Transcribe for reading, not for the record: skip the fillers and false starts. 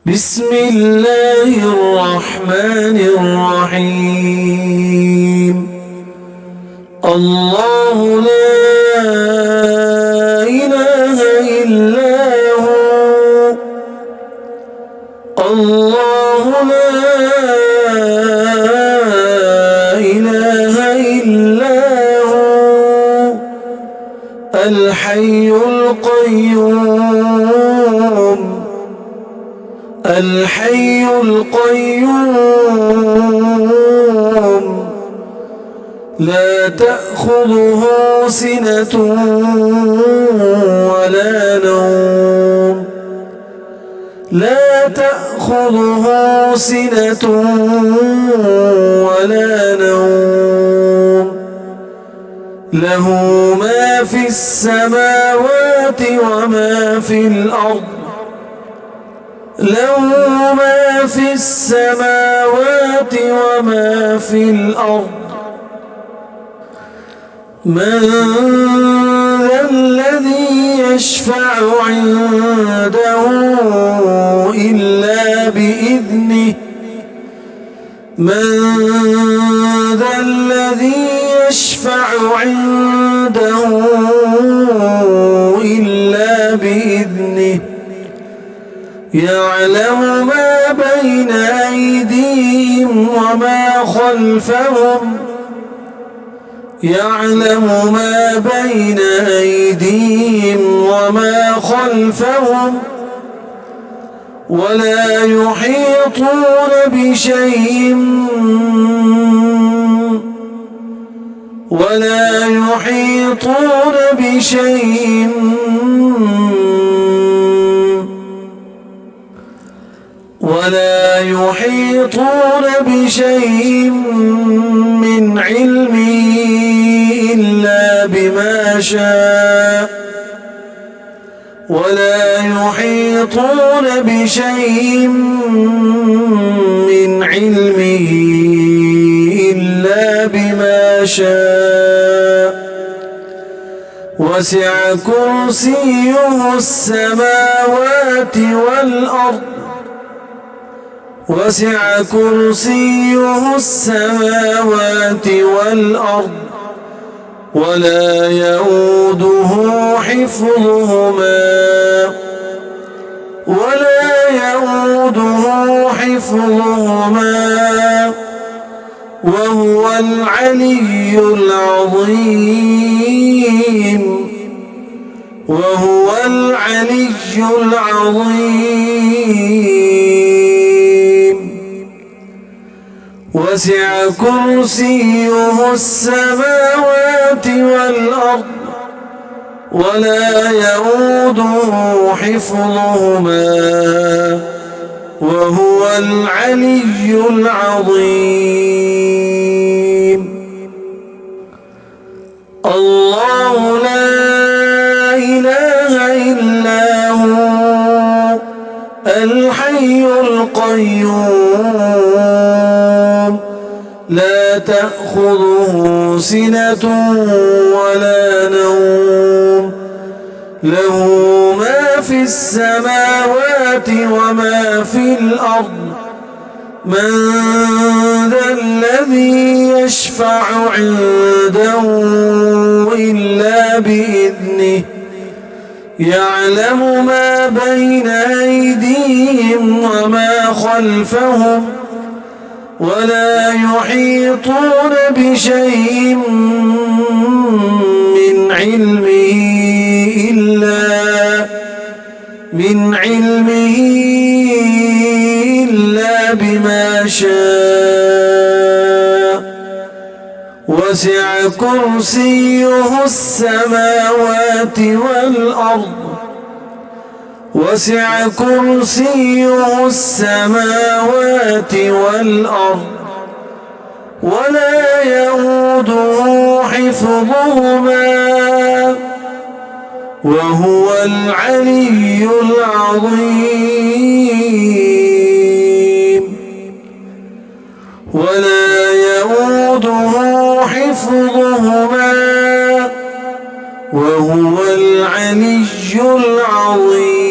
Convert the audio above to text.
بسم الله الرحمن الرحيم. الله لا إله إلا هو، الله لا إله إلا هو الحي القيوم، الحي القيوم لا تأخذه سنة ولا نوم، لا تأخذه سنة ولا نوم، له ما في السماوات وما في الأرض، له ما في السماوات وما في الأرض. من ذا الذي يشفع عنده إلا بإذنه، من ذا الذي يشفع عنده إلا بإذنه، يعلم ما بين أيديهم وما خلفهم، يعلم ما بين أيديهم وما خلفهم، ولا يحيطون بشيء، ولا يحيطون بشيء ولا يحيطون بشيء من علمه إلا بما شاء، ولا يحيطون بشيء من علمه إلا بما شاء. وسع كرسيه السماوات والأرض، وسع كرسيه السماوات والأرض ولا يؤوده حفظهما، ولا يؤوده حفظهما وهو العلي العظيم، وهو العلي العظيم. وسع كرسيه السماوات والأرض ولا يؤوده حفظهما وهو العلي العظيم. الله لا إله إلا هو الحي القيوم لا تأخذه سنة ولا نوم، له ما في السماوات وما في الأرض. من ذا الذي يشفع عنده إلا بإذنه، يعلم ما بين أيديهم وما خلفهم، ولا يحيطون بشيء من علمه إلا بما شاء. وسع كرسيه السماوات والأرض، وسع كرسيه السماوات والأرض ولا يؤوده حفظهما وهو العلي العظيم. ولا يؤوده حفظهما وهو العلي العظيم.